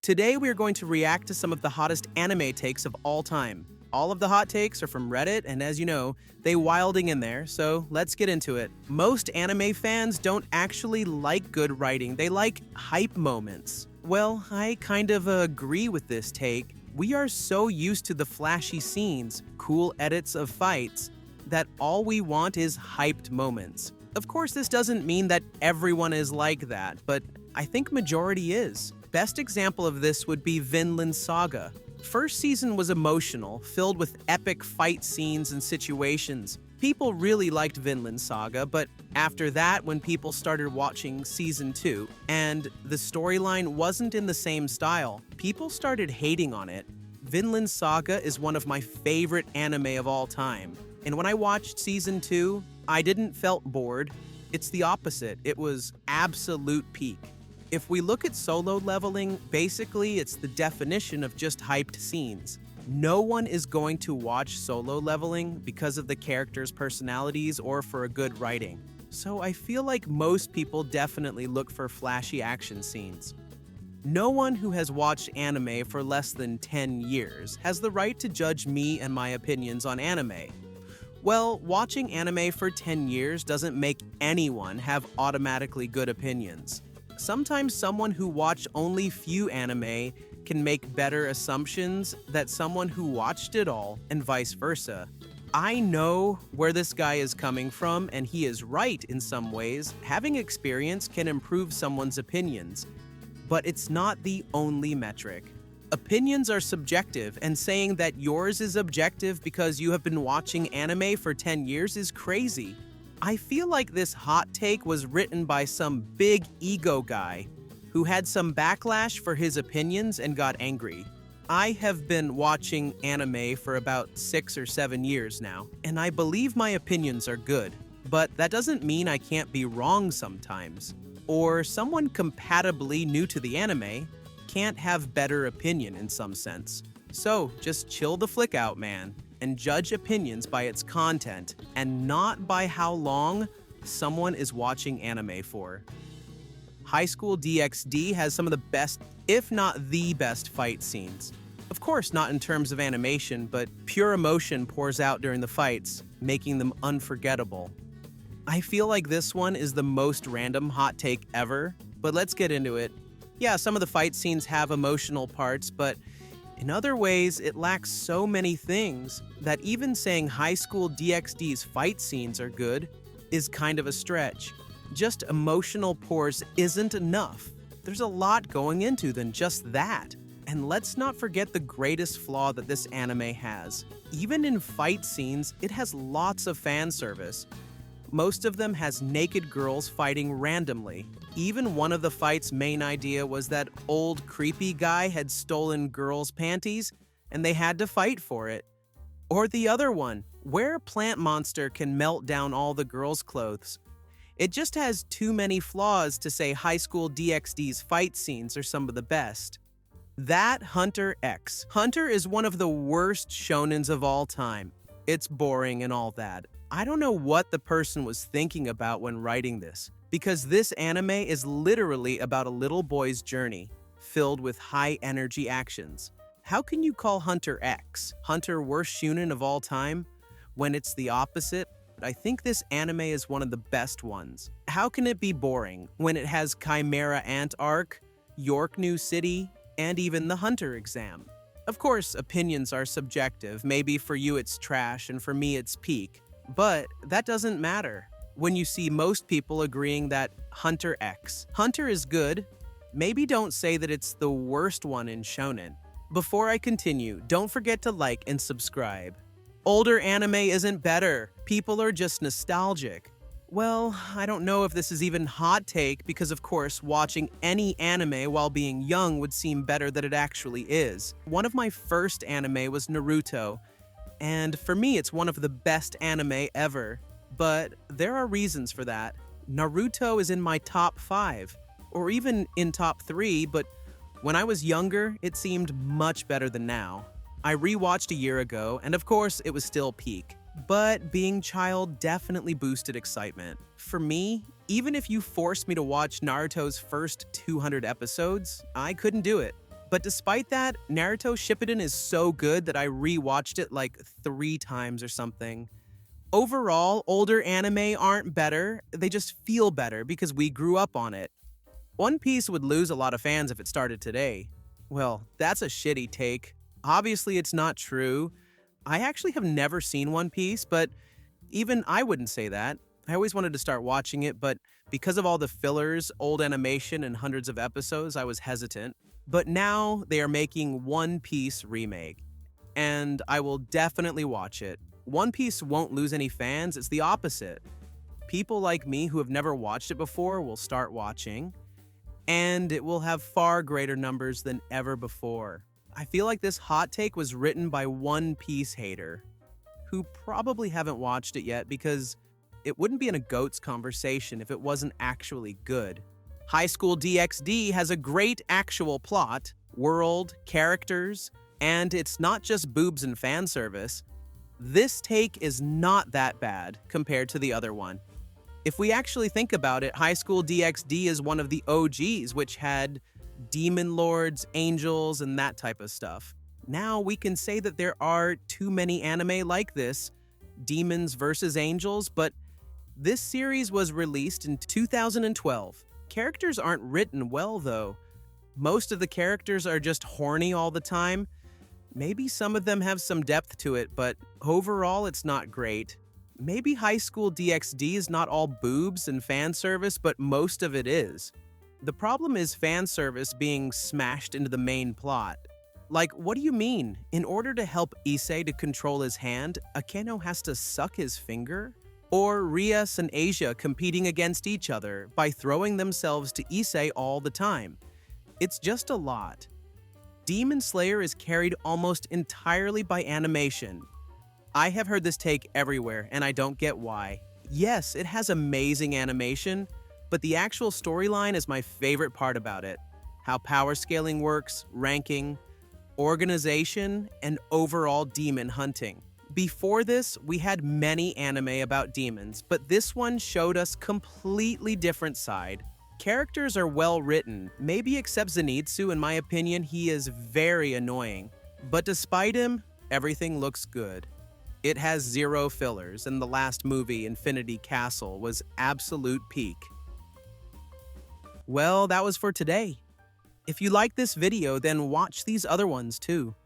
Today we are going to react to some of the hottest anime takes of all time. All of the hot takes are from Reddit, and as you know, they wilding in there, so let's get into it. Most anime fans don't actually like good writing, they like hype moments. Well, I kind of agree with this take. We are so used to the flashy scenes, cool edits of fights, that all we want is hyped moments. Of course, this doesn't mean that everyone is like that, but I think majority is. Best example of this would be Vinland Saga. First season was emotional, filled with epic fight scenes and situations. People really liked Vinland Saga, but after that, when people started watching season 2, and the storyline wasn't in the same style, people started hating on it. Vinland Saga is one of my favorite anime of all time, and when I watched season 2, I didn't felt bored. It's the opposite. It was absolute peak. If we look at solo leveling, basically it's the definition of just hyped scenes. No one is going to watch solo leveling because of the characters' personalities or for a good writing. So I feel like most people definitely look for flashy action scenes. No one who has watched anime for less than 10 years has the right to judge me and my opinions on anime. Well, watching anime for 10 years doesn't make anyone have automatically good opinions. Sometimes someone who watched only few anime can make better assumptions than someone who watched it all, and vice versa. I know where this guy is coming from, and he is right in some ways. Having experience can improve someone's opinions, but it's not the only metric. Opinions are subjective, and saying that yours is objective because you have been watching anime for 10 years is crazy. I feel like this hot take was written by some big ego guy who had some backlash for his opinions and got angry. I have been watching anime for about 6 or 7 years now, and I believe my opinions are good, but that doesn't mean I can't be wrong sometimes. Or someone compatibly new to the anime can't have better opinion in some sense. So just chill the flick out, man, and judge opinions by its content and not by how long someone is watching anime for. High School DxD has some of the best, if not the best, fight scenes. Of course, not in terms of animation, but pure emotion pours out during the fights, making them unforgettable. I feel like this one is the most random hot take ever, but let's get into it. Yeah, some of the fight scenes have emotional parts, but in other ways, it lacks so many things that even saying High School DxD's fight scenes are good is kind of a stretch. Just emotional pours isn't enough. There's a lot going into than just that. And let's not forget the greatest flaw that this anime has. Even in fight scenes, it has lots of fan service. Most of them has naked girls fighting randomly. Even one of the fight's main idea was that old creepy guy had stolen girls' panties, and they had to fight for it. Or the other one, where a plant monster can melt down all the girls' clothes. It just has too many flaws to say High School DxD's fight scenes are some of the best. That Hunter X. Hunter is one of the worst shonens of all time. It's boring and all that. I don't know what the person was thinking about when writing this, because this anime is literally about a little boy's journey, filled with high-energy actions. How can you call Hunter X, Hunter worst shonen of all time, when it's the opposite? I think this anime is one of the best ones. How can it be boring when it has Chimera Ant arc, York New City, and even the Hunter exam? Of course, opinions are subjective. Maybe for you it's trash and for me it's peak. But that doesn't matter when you see most people agreeing that Hunter X. Hunter is good. Maybe don't say that it's the worst one in shonen. Before I continue, don't forget to like and subscribe. Older anime isn't better. People are just nostalgic. Well, I don't know if this is even hot take because of course watching any anime while being young would seem better than it actually is. One of my first anime was Naruto, and for me it's one of the best anime ever. But there are reasons for that. Naruto is in my top 5, or even in top 3, but when I was younger, it seemed much better than now. I rewatched a year ago, and of course it was still peak. But being child definitely boosted excitement. For me, even if you forced me to watch Naruto's first 200 episodes, I couldn't do it. But despite that, Naruto Shippuden is so good that I rewatched it like 3 times or something. Overall, older anime aren't better, they just feel better because we grew up on it. One Piece would lose a lot of fans if it started today. Well, that's a shitty take. Obviously, it's not true. I actually have never seen One Piece, but even I wouldn't say that. I always wanted to start watching it, but because of all the fillers, old animation, and hundreds of episodes, I was hesitant. But now they are making One Piece remake, and I will definitely watch it. One Piece won't lose any fans, it's the opposite. People like me who have never watched it before will start watching, and it will have far greater numbers than ever before. I feel like this hot take was written by One Piece hater, who probably haven't watched it yet because it wouldn't be in a GOATS conversation if it wasn't actually good. High School DxD has a great actual plot, world, characters, and it's not just boobs and fan service. This take is not that bad compared to the other one. If we actually think about it, High School DxD is one of the OGs, which had demon lords, angels, and that type of stuff. Now we can say that there are too many anime like this, demons versus angels, but this series was released in 2012. Characters aren't written well, though. Most of the characters are just horny all the time. Maybe some of them have some depth to it, but overall it's not great. Maybe High School DxD is not all boobs and fan service, but most of it is. The problem is fan service being smashed into the main plot. Like, what do you mean? In order to help Issei to control his hand, Akeno has to suck his finger? Or Rias and Asia competing against each other by throwing themselves to Issei all the time? It's just a lot. Demon Slayer is carried almost entirely by animation. I have heard this take everywhere, and I don't get why. Yes, it has amazing animation, but the actual storyline is my favorite part about it. How power scaling works, ranking, organization, and overall demon hunting. Before this, we had many anime about demons, but this one showed us completely different side. Characters are well written, maybe except Zenitsu. In my opinion, he is very annoying. But despite him, everything looks good. It has 0 fillers, and the last movie, Infinity Castle, was absolute peak. Well, that was for today. If you like this video, then watch these other ones too.